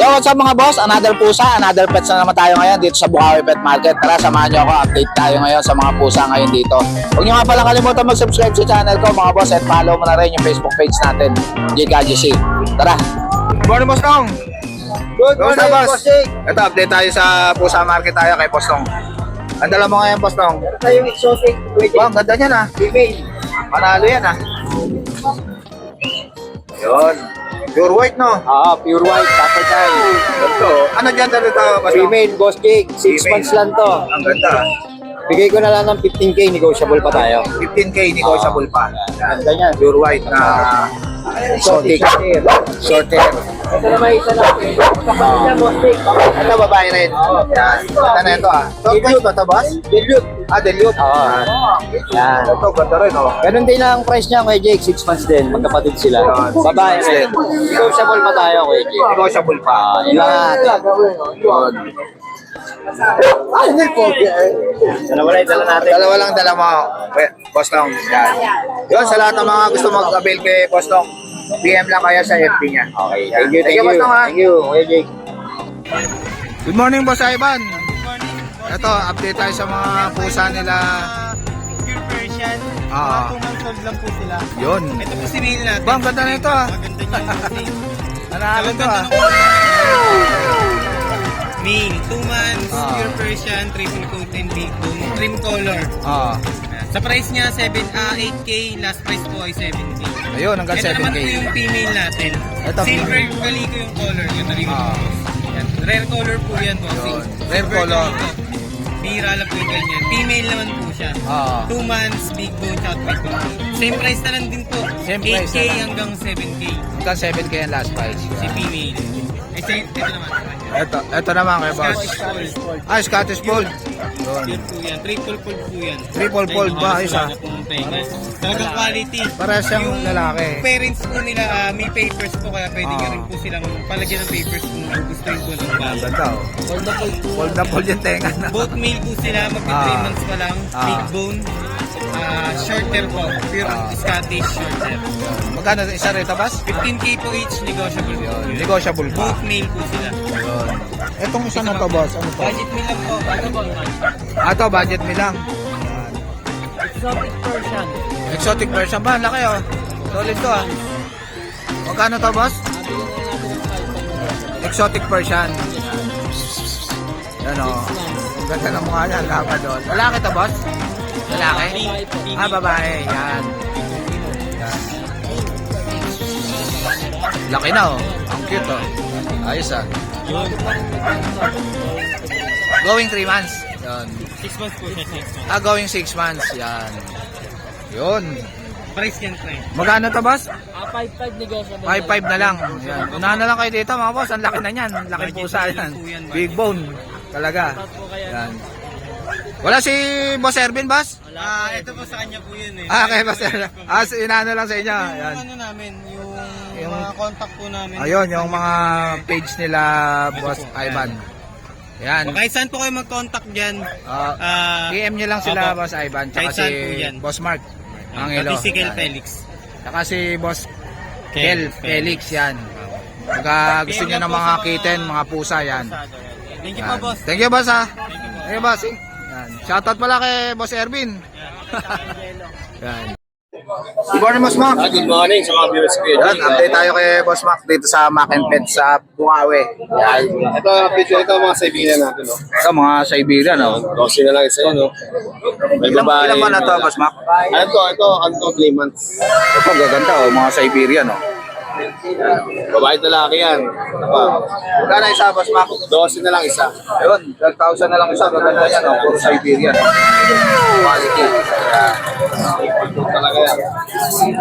what's up mga boss? Another pusa, another pets na naman tayo ngayon dito sa Bukawi Pet Market. Tara, samahan nyo ako. Update tayo ngayon sa mga pusa ngayon dito. Huwag nyo nga pala kalimutan mag-subscribe sa channel ko mga boss at follow mo na rin yung Facebook page natin, JKGC. Tara! Good morning, Boss Tong! Good morning, Boss Jake! Ito, update tayo sa pusa market tayo kay Boss Tong. Ang dala mo ngayon, Boss Tong? Ito yung exotic. Wow, ang ganda niyan ah. Female. Panalo yan ah. Yun. Pure white, no? Pure white, copper tie. Ito. Ano dyan dito, Boss Tong? Female, Boss Jake. 6 Female. months lang to. Ang ganda. Bigay ko na lang ng 15K, negotiable pa tayo. 15K, negotiable pa. Ganda niyan. Pure white na exotic. Short hair. Ito naman isa natin. Kapatid niya, Boss Jake. Ito, babae rin. Yan. Ganda na ito ah. Ito, ba ito, boss? Dilute. Dilute. Oo. Yan. Ito, ganda rin oh. Ganun din ang price niya, Kuya Jake. 6 months din. Magkapatid sila. Yan, 6 Babae months rin. din. Negotiable pa tayo, Kuya Jake. Negotiable pa. Yun lang natin. Yun. Dalawa natin. Dalawa lang dala mo. Boss Tong. Yan. Yun, sa lahat ng mga gusto mag-avail kay Boss Tong, PM lang kaya sa FB niya. Okay, Yan. thank you, thank you. Boss Tong, ha? Thank you, Kuya Jake. Good morning, Boss Ivan. Ito, update tayo sa mga pusa nila. Pure Persian. Ah. 2 months old lang po sila. Yun. Ito po si Neil natin. Ba, ang ganda na ito ah. Maganda niya yung Neil. Nanalo ito ah. Neil, 2 months, Ah. Pure Persian, triple coat and big bone, trim color. Ah. Sa price niya, 8K, last price po ay 7K. Ayun, hanggang Ito naman 7K. po yung female natin. Ito, Silver female. calico yung color. Yun, narinig Ah. mo. Yan. Rare color po yan, bossing. Yun. Rare Silver color. calico. Bira lang po yung ganyan. Female naman po siya. Ah. 2 months, big bone, chout triple coat. Same price na lang din po. Same price 8K na lang. hanggang 7K. Hanggang 7K ang last price. Si female. Ito naman. Ito naman kay boss. Scottish Fold. Scottish Fold. Yun. Yun po yan. Triple fold po yan. Triple fold ba? Isa. Talagang quality. Para siyang lalaki. Parents po nila, may papers po kaya pwede ka rin po silang palagyan ng papers kung gusto yung po ng Ang bata. ganda oh. Fold na fold yung tenga na. Both male po sila, magka 3 Ah. months pa lang. Ah. Big bone. Short hair po. Pure Ah. Scottish short hair. Magkano isa rito, boss? 15K po each, negotiable po. Negotiable pa. Both male po sila. Yun. Etong isa na to, boss. Ano to? Budget meal lang po. Ano po? Ito, budget me lang. Exotic Persian. Exotic version ba? Ang laki oh. Solid to ah. Magkano to, boss? Exotic version. Yan oh. Ang ganda ng mukha niya. Laka doon. Lalaki to, boss? Lalaki? Babae. Yan. Yan. Laki na oh. Ang cute oh. Ayos ah. Going 3 months. Yan. 6 months po siya, 6 months. Going 6 months. Yan. Yun. Price yan, friend. Magkano to, boss? 5.5 negotiable. 5.5 na lang. Yan. Unahan na lang kayo dito, mga boss. Ang laki na yan. Ang laki pusa yan. Big bone. Talaga. Yan. Wala si Boss Ervin, boss? Ito po sa kanya po yun eh. Kay Boss Ervin. Inaano lang sa inyo. Yan. Yung ano namin, yung mga contact po namin. Ayun, yung mga page nila, Boss Ivan. Yan. Kahit saan po kayo mag-contact dyan. PM nyo lang sila, Opo. Boss Ivan. Tsaka Kahit si saan po yan. Boss Mark. Angelo. Pati si Kel Yan. Felix. Tsaka si Boss Kel Kel Felix. Yan. Pagka gusto nyo ng mga kitten, mga pusa, yan. Thank you po, Yan. boss. Thank you, boss, ha. Thank you po. Thank you, boss. Yan. Shoutout pala kay Boss Ervin. Yan. Good morning, Boss Mac. Good morning sa mga viewers ko. Yan, update tayo kay Boss Mac dito sa Mac and Pet sa Bukawi. Yan. Ito, picture ito mga Siberian natin. No? Ito, mga Siberian, no? 12 na lang isa yun. No? May Ilan babae. ba na to, Boss Mac? Ano to, 3 months. Ito, gaganda, oh, mga Siberian, no? Babae at lalaki yan. Magkano isa, Boss Mac? 12 na lang isa. Ayun, 12,000 na lang isa. Gaganda yan, no? Puro Siberian. Quality. Talaga yan.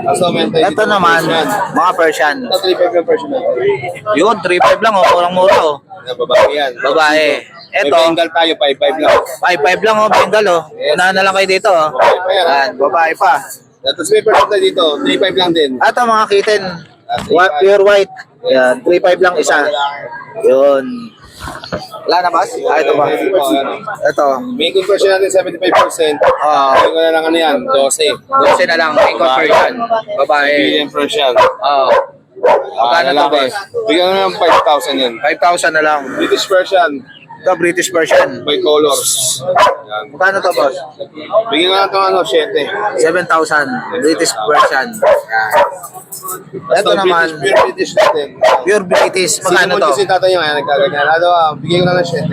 Kaso mental. Ito naman, mga Persian. Ito, 3.5 yung version natin. Yun, 3,500 lang, oh. Kurang mura, oh. Babae yan. Babae. May Ito, Bengal tayo, 5.5 lang. 5,500 lang, oh. Bengal, oh. Unahan na lang kayo dito, oh. Babae pa yan. Yan, babae pa. Tapos may percent dito, 3.5 lang din. Ito, mga kitten. Pure white. Yan, 3,500 lang isa. Yun. Wala na, boss? Ito ba? Ito. May conversion natin 75%. May ko na lang ano yan, 12. 12 na lang. May conversion. Babae. Billion Persian. Oo. Magkano to, lalaki. boss? Bigyan mo ng 5,000 yan. 5,000 na lang. British version. Ito, British version. By colors. Yan. Magkano to, boss? Bigyan nga ito ano, 7. 7,000. British version. Yan. Ito naman, Pure British natin. pure British. Magkano Cinnamon to? kasi tatay yung ngayon, nagkaganyan. Ano, bigyan ko na ng 7.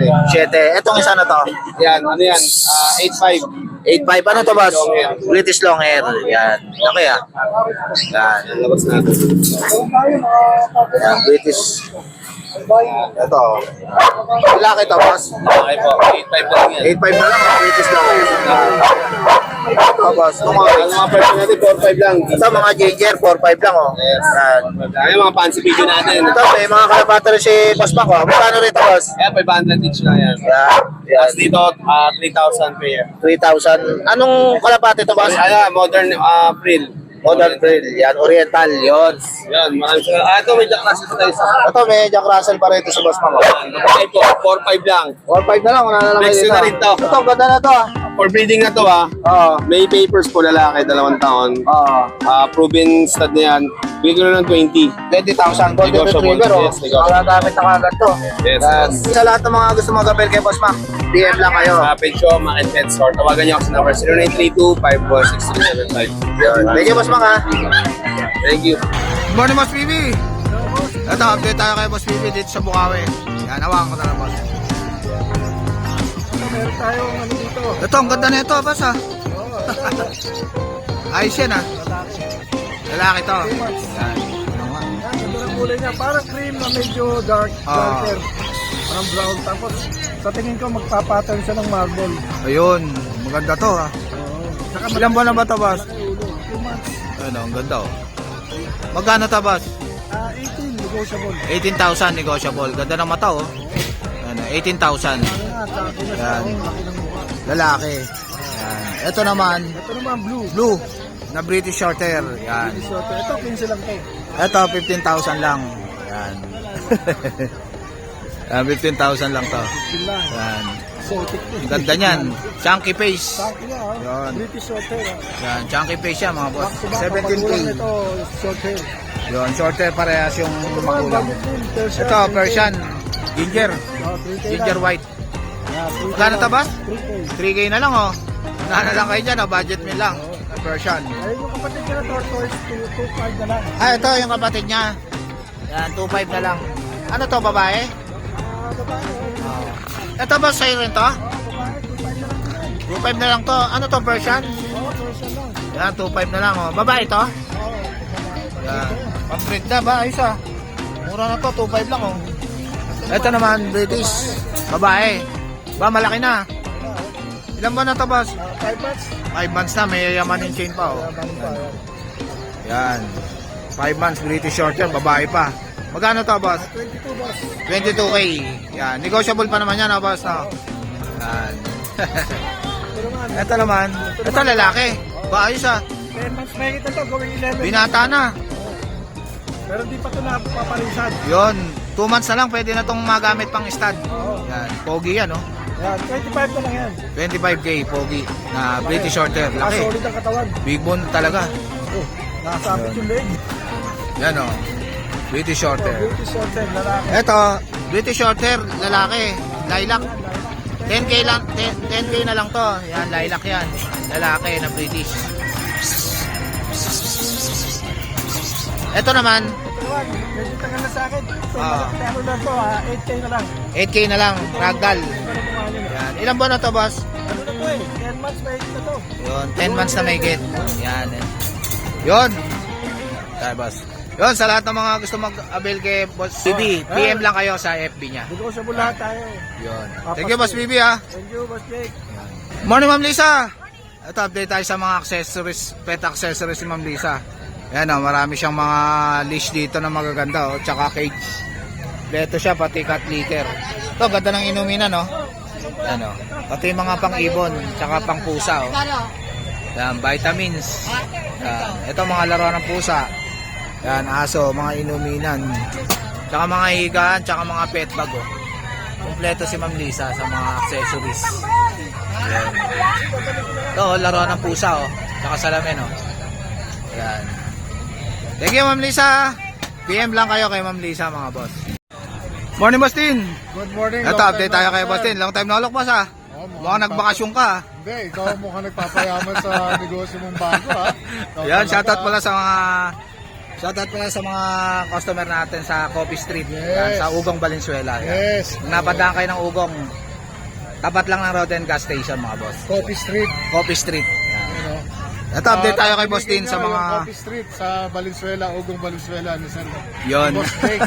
7. Etong isa na to. Yan, ano yan? 8.5. 8,500. Ano to, boss? Long hair. British long hair. Yan. Okay, ah. Yan. Labas natin. Yan. British. Ito. Lalaki to, boss. Okay po, 8.5 lang yan. 8,500 na lang. British long hair. Ito, boss. Itong mga Ang mga person natin, 4.5 lang. ito, mga ginger, 4,500 lang, oh. Yes. Yan. Ayun, mga fancy video natin. Ito, may mga kalapata rin si Boss Mac, oh. Magkano rin to, boss? Ayan, 500 each lang yan. Yan. Yan. Tapos dito, 3,000 per year. 3,000. Anong kalapate to, boss? Ano, modern frill. Modern Trail. Yan, Oriental. Yon. Yan, maraming sila. Ito, may Jack Russell tayo sa Ito, may Jack Russell pa rin ito si Boss Mac, oh. Okay po, 4.5 lang. 4,500 na lang. Wala na lang Next kayo na rin to. Ito, ganda na to, ah. For breeding na to Oo. may papers po lalaki, 2 taon. Oo. Proven stud na yan. Bigyan ko na ng 20. 20,000 golden Negotiable. retriever, oh. Yes, negotiable. Magagamit na kagad to. Yes, Yan. yes. Sa lahat ng mga gusto mag-appel kay Boss Mac, DM lang kayo. Sa page ko, Market Pet Store. Tawagan niyo ako sa number 0932-546-375. Yun. Thank you, Boss Mac, ha. Thank you. Good morning, Boss Bibi. Ito, update tayo kay Boss Bibi dito sa Bukawi. Yan, hawakan ko na lang, Boss. Meron tayong ano dito. Ito, ang ganda na ito, Boss, ha. Ayos yan, ha. Lalaki to. Yan. Ganda ng kulay niya. Parang cream na medyo darker. Parang brown. Tapos sa tingin ko magpapattern siya ng marble. Ayun, maganda to, ha. Saka Ilang buwan na ba to, Boss? ulo. 2 months. Ano, ang ganda, oh. Magkano to, Boss? 18 negotiable. 18,000 negotiable. Ganda ng mata, oh. Ano, 18,000. Yan. Lalaki. Yan. Ito naman, Ito naman blue. blue na British Shorthair. Yan. Ito 15 lang to. Ito 15,000 lang. Yan. Yan, 15,000 lang to. 15 lang. Yan. Exotic to. Ang ganda niyan. Chunky face. Saki na ha. Yan. British short hair ha. Yan, chunky face siya mga boss. Back to back, 17K. kapagulang ito short hair. Yun, shorthair parehas yung Ito naman magulang. budget din. Persian. Ito, Persian. Ginger. 3K Ginger lang. white. Yeah, 3K Magkano lang. to, boss? 3K. 3K na lang, oh. Unahan na lang kayo dyan, oh. Budget meal lang. Persian. Ayun yung kapatid niya na tortoise, 2.5 na lang. Ah, ito yung kapatid niya. Yan, 2.5 na lang. Ano to, babae? Babae, Ito ba sa'yo rin to? babae, 2.5 na lang. 2.5 na lang to. Ano to, Persian? Oo, Persian lang. Yan, 2.5 na lang, oh. Babae to? Oo, Yan. Pang-breed na ba? Ayos, ah. Mura na to, 2.5 lang, oh. Ito naman, British. Babae. Ba, malaki na. Ilan ba na to, boss? 5 months. 5 months na, may yamanin chain pa, oh. Bang pa yan. Yan. 5 months, British Shorthair, babae pa. Magkano to, boss? 22 boss. 22K. Yan. Negotiable pa naman yan, oh, boss, no? Yan. Ito naman, Ito naman. Ito lalaki. Ba, ayos, ah. 10 months may kita to, going 11. Binata na. Pero di pa ito napapalisan. Yon, 2 months na lang pwede na tong magamit pang stud. Oo. Yan, pogi yan, oh. Yan, 25 na lang yan. 25K pogi na British Shorthair. Laki. Solid ang katawan. Big bone talaga. Oh, nakasabit yung leg. Yan, oh. British Shorthair. British short hair, lalaki. Ito, British Shorthair, lalaki. Lilac. 10K lang, 10K na lang to. Yan, lilac yan. Lalaki na British. Ito naman, Ito naman, medyo tagal na sa akin. So, Ah. ano na to, 8K na lang. 8K na lang, ragdoll. Ano kung ano na. Yan, ilang buwan na to, boss? Ano na to eh, 10 months may kita to. Yun, 10 months na may get. Yan. Yun. Kaya, boss. Yun, sa lahat ng mga gusto mag-avail kay Boss BB, PM lang kayo sa FB niya. Negotiable lahat tayo. Yun. Thank you, Boss BB, ha. Thank you, Boss Jake. Morning, Ma'am Lisa. Ito, update tayo sa mga accessories, pet accessories ni Ma'am Lisa. Yan, oh, marami siyang mga leash dito na magaganda, oh, tsaka cage. Dito siya, pati cat litter. Ito, ganda ng inuminan, no? Yan, oh. Pati yung mga pang-ibon, tsaka pang-pusa, oh. Yan, vitamins. Yan. Ito, mga laruan ng pusa. Yan, aso, mga inuminan. Tsaka mga higaan, tsaka mga pet bag, oh. Kompleto si Ma'am Lisa sa mga accessories. Yan. Ito, laruan ng pusa, oh. Tsaka salamin, oh. Yan. Thank you, Ma'am Lisa. PM lang kayo kay Ma'am Lisa mga boss. Morning Boss Tin. Good morning. Ito, long update time tayo na, kay sir. Boss Tin. Long time no look boss ha. Mukhang nagbakasyon ka. Hindi, ikaw mukhang nagpapayaman sa negosyo mong bago ha. Yan, shoutout pala sa mga customer natin sa Coffee Street. Yan, Yes. sa Ugong Valenzuela. Yan. Yes. Kung napadaan kayo ng Ugong, tapat lang ng Roden Gas Station mga boss. Coffee Street. Coffee Street. Yan. You know. Ito, update tayo kay Boss Tin sa Yung mga... Coffee Street sa Valenzuela, Ugong Valenzuela ni Sir. Yon. Boss Jake.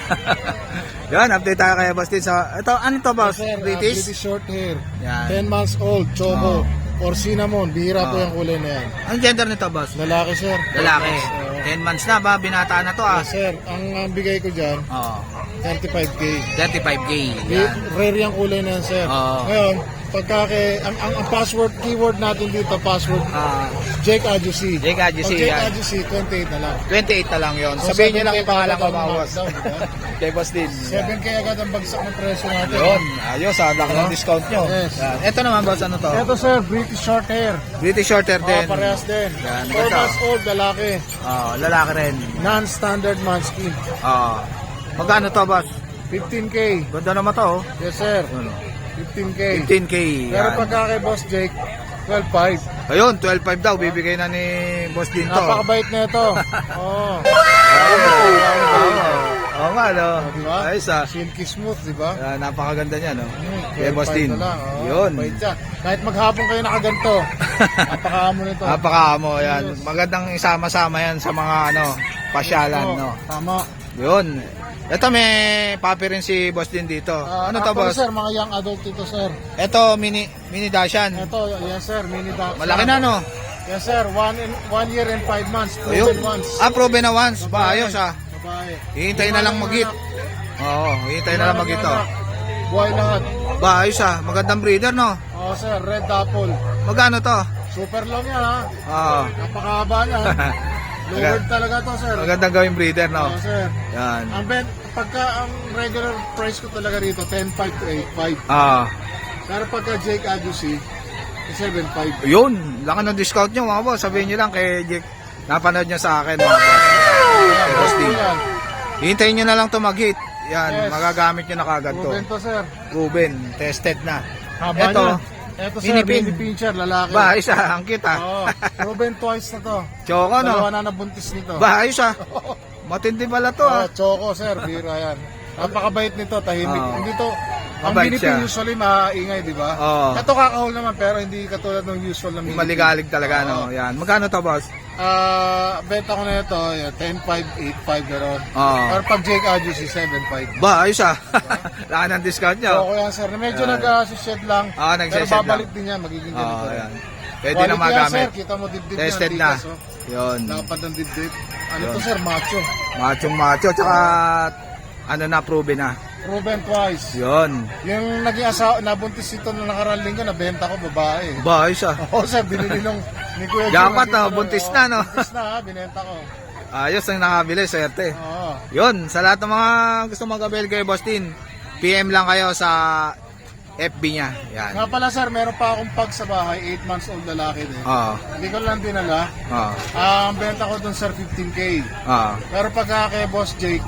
Yan, update tayo kay Boss Tin sa... Ito, ano to boss? Sir, British? British short hair. Yan. 10 months old, choco. Oh. Or cinnamon, bihira po yung kulay na yan. Ang gender nito boss? Lalaki sir. Lalaki. 10 months, 10 months na ba? Binata na to ah. Sir, ang bigay ko dyan, Oo. 35k. 35K. Yan. Rare yung kulay na yan sir. Oo. Ngayon, ang password, keyword natin dito, password, Jake Adjusi. Jake Adjusi, Pag Jake yan. Adjusi, 28 na lang. 28 na lang yon. So, Sabihin nyo lang 7K yung pangalan ko agad mga ang boss. markdown, diba? Kay Boss Tin. 7k agad ang bagsak ng presyo natin. Yun. Ayos ah. Laki ng discount nyo. Yes. Yan. Ito naman boss, ano to? Ito sir, British short hair. British Shorter din. Parehas din. Yan, 4 ganda. months old, lalaki. Lalaki rin. Non-standard manskin. Magkano to boss? 15k. Ganda naman to oh. Yes sir, Ano? 15k. 15K. Pero Yan. pagka kay Boss Jake, 12.5. Ayun, 12.5 daw. Bibigay na ni Boss Tin to. Napakabait na ito. Oo. Oo nga, no? Diba? Ayos ah. Silky smooth, di ba? Napakaganda niya, no? Kay 12.5 Boss Tin. na lang, oo. Yun. Bait siya. Kahit maghapon kayo nakaganto, napakaamo nito. Napakaamo yan. Yes. Magandang isama-sama yan sa mga ano, pasyalan, Oo, no? Tama. Yun. Ito may papi rin si Boss Tin dito. Ano to, Actually, boss? sir, mga young adult ito, sir. Ito mini Dashan. Ito, yes sir, mini doc. Malaki na, no? Yes sir, 1 year and 5 months. Ayun. Proven once. Proven na once. Ba, ayos ah. Babae. Hihintay na lang mag-hit. Oo, hihintay na lang mag-hit, oh. Buhay lahat. Ba, ayos ah. Magandang breeder, no? Oo sir, red apple. Magkano to? Super long yan ha. Oo. Napakahaba niya. Lowered talaga to sir. Magandang gawing breeder, no? Oo sir. Yan. Pagka ang regular price ko talaga rito, 10.5 to 8.5. Pero pagka Jake Adjusi, 7.5. Yun, laki ng discount nyo mga boss. Sabihin nyo lang kay Jake, napanood nyo sa akin mga boss. Kay Boss Tin. Yan. Hintayin nyo na lang to mag-hit. Yan, Yes. magagamit nyo na kagad to. Proven to sir. Proven, tested na. Haba Ito, niya. Ito sir, Pinipin. baby pincher, lalaki. ba, ayos ah, ang kita. Oo. Proven twice na to. Choco, Dalawa no? na nabuntis nito. Ba, ayos ah. Matindi pala to ah. Choco sir, bira yan. Napakabait nito, tahimik. Oo. Hindi to, ang Mabait binipin siya. usually maingay, di ba? Oo. Ito kakahol naman, pero hindi katulad ng usual na binipin. Maligalig talaga, no? Yan. Magkano to, boss? Benta ko na ito, 10.5, 8.5 gano'n. Oo. Pero pag Jake Adjusi, 7.5. Ba, ayos ah. Laki ng discount nyo. Choco yan sir, medyo Ayan. nag-shed lang. Oo, Pero nag-shed babalik lang. din yan, magiging Oo, ganito. yan. Pwede Quality na yan, magamit. sir, kita mo dibdib Tested yan, na. tikas, oh. Yun. Lapad ng dibdib. Ano Yun. to sir, macho. Machong macho, tsaka ano na, proven na. Proven twice. Yun. Yung naging asawa, nabuntis ito na nakaraan linggo, nabenta ko babae. Ba, ayos ah. Oo sir, binili nung ni Kuya Jackpot, Jun, no? Buntis na, no? Buntis na ha, binenta ko. Ayos ang nakabili, swerte. Oo. Yun, sa lahat ng mga gusto mag-avail kay Boss Tin, PM lang kayo sa FB niya. Yan. Nga pala sir, meron pa akong pag sa bahay, 8 months old lalaki din. Oo. Hindi ko lang dinala. Oo. Ang benta ko dun sir, 15k. Oo. Pero pagka kay Boss Jake,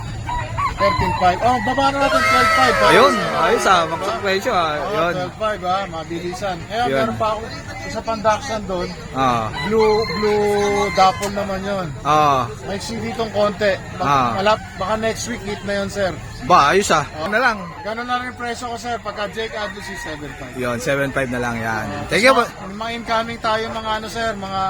13.5. Oh, baba na natin 12.5. Ayun, ayos ah, maksak presyo ah. Oo, Yun. 12.5 ha, mabilisan. Kaya Yun. meron pa ako isa pang Dachshund doon. Oo. Blue dapple naman yon. Oo. May CD tong konti. Baka next week hit na yon sir. Ba, ayos ah. Ano na lang. Ganun na rin yung presyo ko sir. Pagka Jake Adjusi 7.5. Yun, 7.5 na lang yan. Thank you. May mga incoming tayo mga ano sir, mga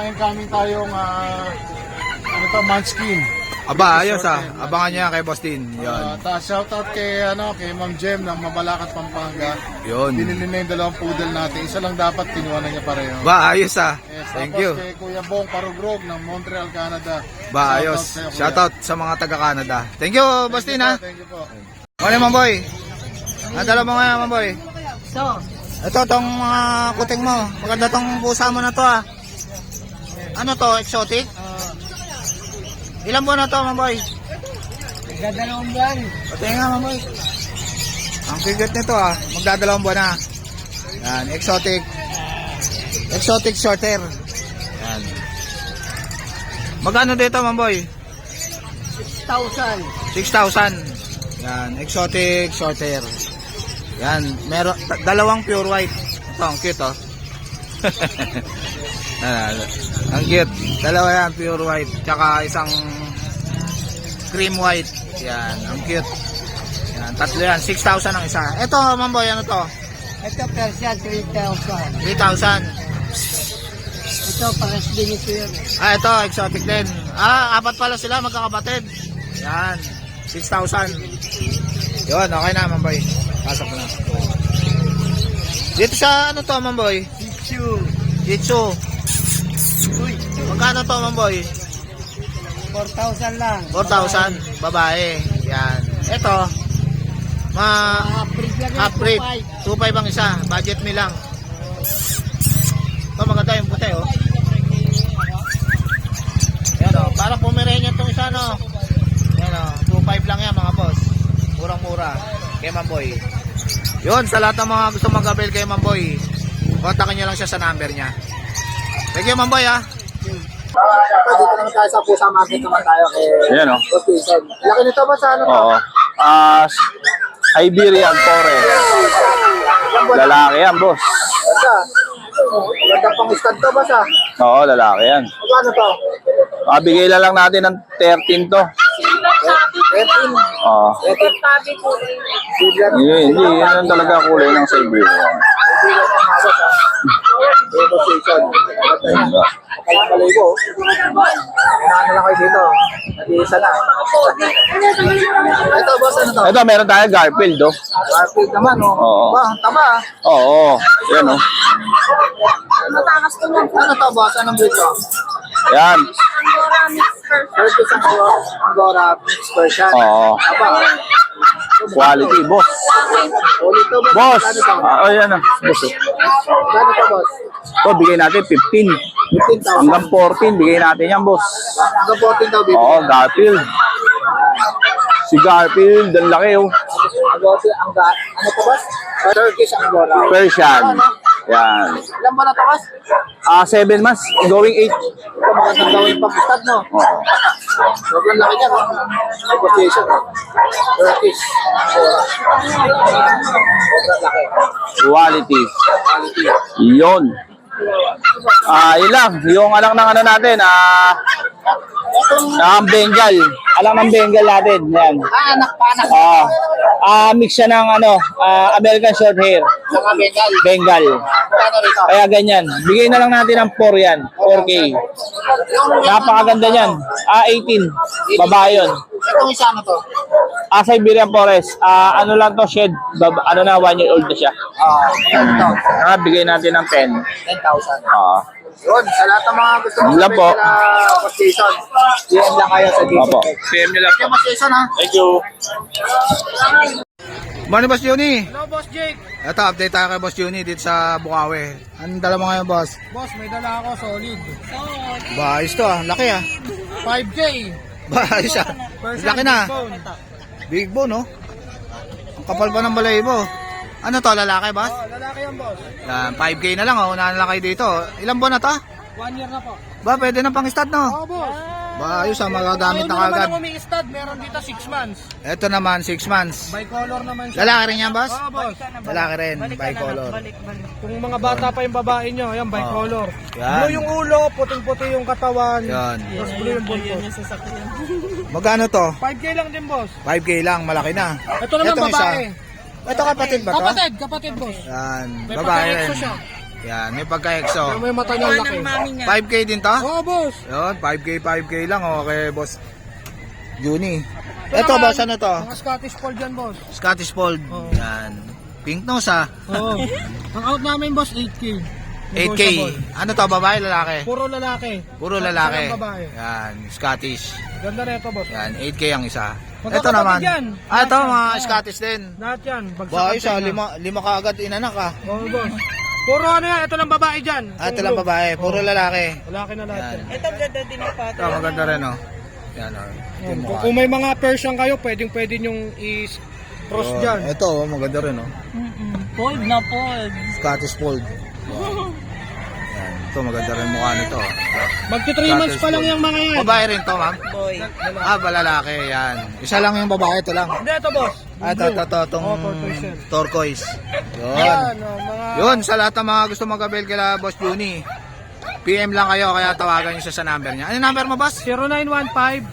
incoming tayong ano to, Munchkin. Aba, ayos ah. Abangan nyo yan kay Boss Tin. Yun. Shoutout kay kay Ma'am Jem ng Mabalacat, Pampanga. Yun. Binili na yung dalawang poodle natin. Isa lang dapat, kinuha na niya pareho. Ba, ayos ah. Yes, Thank tapos you. kay Kuya Bong Parugrog ng Montreal, Canada. Ba, ayos. sa'yo, Kuya. Shoutout sa mga taga-Canada. Thank you, Boss Tin ha. Thank you po. Ano Mamboy? Nadala mo nga Mamboy. Ito tong mga kuting mo. Maganda tong pusa mo na to ah. Ano to, exotic? Ilan buwan na to Mamboy? Magdadalawang buwan. Pati nga Mamboy. Ang cute nito ah. Magdadalawang buwan na. Yan, exotic. Exotic short hair. Yan. Magkano dito Mamboy? 6,000. 6,000. Yan, exotic short hair. Yan, meron dalawang pure white. Ito, ang cute oh. Ang cute. Dalawa yan, pure white. Tsaka isang cream white. Yan, ang cute. Yan, tatlo yan. 6,000 ang isa. Ito, Mamboy, ano to? Ito, Persian, 3,000. 3,000. Ito, pares din ito yun. Ito, exotic din. Apat pala sila, magkakapatid. Yan, 6,000. Yun, okay na, Mamboy. Pasok na. Dito sa, ano to, Mamboy? Jitsu. Uy, Magkano to, Mamboy? 4,000 lang. 4,000, babae. Yan. Ito, Half-breed lang yun, half-breed. 2,500. 2,500 ang isa. Budget me lang. Ito, maganda yung puti, oh. Yan, oh. Parang Pomeranian itong isa, no? Yan, oh. 2,500 lang yan, mga boss. Murang-mura. Kay Mamboy. Yun, sa lahat ng mga gusto mag-avail kay Mamboy, kontakin nyo lang siya sa number niya. Thank you, Mamboy, ha? Dito naman tayo sa Pusa Market naman tayo kay Yan, oh. Position. Laki nito ba sa ano to? Oo. Iberian Forest. Lalaki yan, boss. Basta. Maganda pang stand to ba sa? Oo, lalaki yan. Ano to? Bigay na lang natin ng 13 to. 13. Oo. 13. Hindi, yan ang talaga kulay ng Siberian. Position. Kalay ko. Ano lang kayo dito? Nag-iisa na. Ito boss, ano to? Ito, meron tayo Garfield, oh. Garfield naman, oh. Oo. Ba, ang taba ah. Oo, yan, oh. Ano to boss? Anong breed to? Yan. Turkish Angora mixed version. Oo. Aba. Quality, boss. Ulit to Boss! Ano to? Yan, oh. Boss, oh. Ano to boss? Ito, bigay natin 15. 15,000. Hanggang 14, bigay natin yan, boss. Hanggang 14 daw bibigyan. Oo, Garfield. Si Garfield, ang laki, oh. Ano to boss? Turkish Angora. Persian. Yan. Ilan ba na to boss? 7 months, going 8. Ito magandang gawin pang stud no? Oo. Sobrang laki niya no? Negotiation. Turkish Angora. Sobrang laki. Quality. Quality. Yun. Yun lang. Yung alang ng ano natin, ang Bengal. Alang ng Bengal natin. Yan. Anak pa anak. Mix siya ng American short hair. Mga Bengal. Bengal. Kano rito? Kaya ganyan. Bigay na lang natin ng 4 yan. 4K. Napakaganda yan. 18. Babae yun. Itong isa ano to? Siberian Forest. Ano lang to, shed. Ano na, 1 year old na siya. Ito. Bigay natin ng 10. 10,000. Yun, sa lahat ng mga gusto Yun lang po. Position. DM lang kayo sa dito. Opo. PM nyo lang Yung position ha. Thank you. Morning, Boss Juni. Hello, Boss Jake. Ito, update tayo kay Boss Juni dito sa Bukawi. Anong dala mo ngayon, Boss? Boss, may dala ako solid. Ba, ayos to ah. Laki ah. 5K. Ba, ayos ah. Laki na. Big bone, no? Ang kapal pa ng balahibo. Ano to, lalaki, Boss? Lalaki yan, boss. Yan, 5K na lang, oh. Unahan na lang kayo dito. Ilang buwan na to? 1 year na po. Ba, pwede na pang stud, no? Oo, boss. Ba, ayos ah. Magagamit na kagad. Kung umi-stud, meron dito 6 months. Ito naman, 6 months. Bicolor naman siya. Lalaki rin yan, Boss? Oo, boss. Lalaki rin, bicolor. Kung mga bata pa yung babae nyo, ayan, bicolor. Yan. Blue yung ulo, puting-puti yung katawan. Yan. Tapos blue yung buntot. Magkano to? 5K lang din, boss. 5K lang, malaki na. Ito naman Etong babae. Ito kapatid ba to? Kapatid, boss. Yan, May babae pagka-exo rin. siya. Yan, may pagka-exo. Pero may mata niyang laki. 5K din to? Oo, boss. Yun, 5K lang. Okay, boss. Juni. Ito Ito, naman, boss, ano to? Mga Scottish Fold yan, boss. Scottish Fold. Oo. Yan. Pink nose, ah. Oo. Ang out namin, boss, 8K. 8K. Ano to, babae, lalaki? Puro lalaki. Puro lalaki. Isang babae. Yan, Scottish. Ganda na ito, boss. Yan, 8K ang isa. Ito Magkakapatid naman. yan. Ito, mga Oo. Scottish din. Lahat yan. Ba, ayos ah, lima kaagad inanak ah. Oo, boss. Puro ano yan, ito lang babae dyan. Ito lang babae, puro lalaki. Lalaki na lahat Yan. yan. Ito ganda din ang pato. Ito, maganda rin, oh. Yan, oh. Ito yung mukha. Kung may mga Persian kayo, pwede nyong i-cross Oh, dyan. ito, oh, maganda rin, oh. Fold na fold. Scottish Fold. Yan. Ito, maganda rin mukha nito. Magti 3 months pa lang yung mga yan. Babae rin to, ma'am? Boy. Balalaki, yan. Isa lang yung babae, ito lang. Hindi, ito boss. Itong turquoise yan. turquoise. Yun. Yan, mga... Yun, sa lahat ng mga gusto mag-avail kila Boss Juni, PM lang kayo, kaya tawagan nyo siya sa number niya. Ano number mo, boss?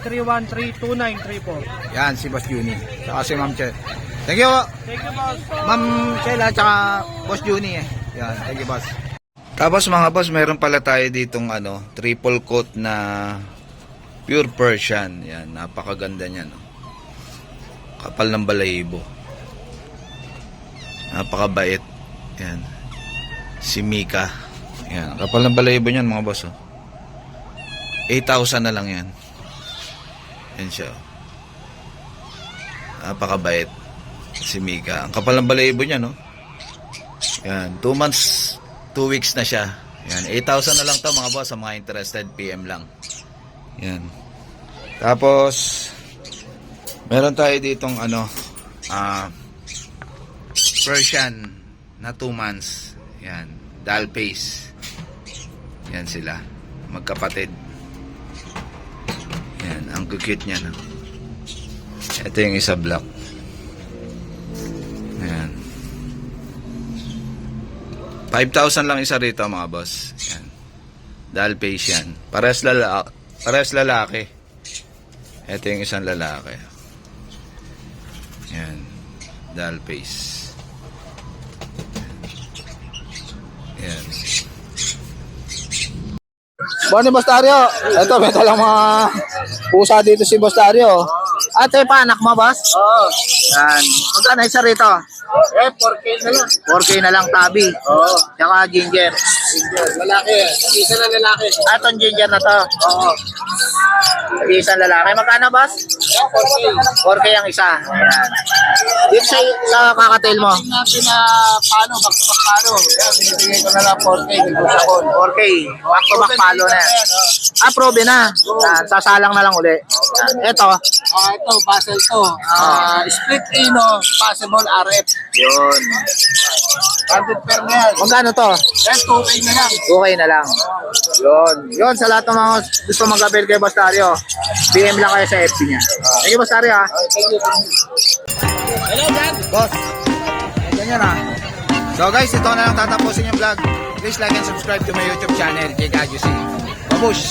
0915-313-2934. Yan, si Boss Juni. Saka si Ma'am Che. Thank you, Thank you, boss. Ma'am Chela, tsaka Boss Juni eh. Yan, thank you, boss. Tapos mga boss, meron pala tayo ditong triple coat na pure Persian. Yan, napakaganda niya, no. Kapal ng balahibo. Napakabait. Yan. Si Mika. Yan, kapal ng balahibo niyan mga boss, oh. 8,000 na lang yan. Yan siya, oh. Napakabait. Si Mika. Ang kapal ng balahibo niya, no. Yan, 2 months, 2 weeks na siya. Yan, 8,000 na lang to mga boss. Sa mga interested, PM lang. Yan. Tapos, meron tayo ditong Persian na 2 months. Yan, doll face. Yan sila, magkapatid. Yan, ang cute niya, no? Ito yung isa black. Yan. 5,000 lang isa rito mga boss. Yan. Doll face yan. Parehas lalaki. Ito yung isang lalaki. Yan. Doll face. Yan. Morning, Boss Dario. Ito, may talang mga pusa dito si Boss Dario. Ate, anak mo, boss? Oo. Yan. Magkano isa rito? 4K na lang. 4K na lang tabi. Oo. Tsaka ginger. Lalaki. Isa na lalaki. Itong ginger na to. Oo. Isang lalaki. Magkano, boss? 4K. 4K ang isa. Ayan. Dito sa kakatail mo. Natin na paano, back-to-back paano. Yan, binibigay ko na lang 4K. Nagusapon. 4K. Back to back palo na. Probe na. Yan. Sasalang na lang uli. Yan. Ito. Ito, Basel to. Split Ino, possible RF. Yun. 100 per na yan. Magkano to? Yan, 2K na lang. Okay na lang. Yun. Yun, sa lahat ng mga gusto mag-avail kay Boss Dario, PM lang kayo sa FB niya. Thank you, Boss Dario, ha. Thank you. Hello, Brad. Boss, ganyan ha. So guys, ito na lang tatapusin yung vlog. Please like and subscribe to my YouTube channel, Jake Agusi. Babush!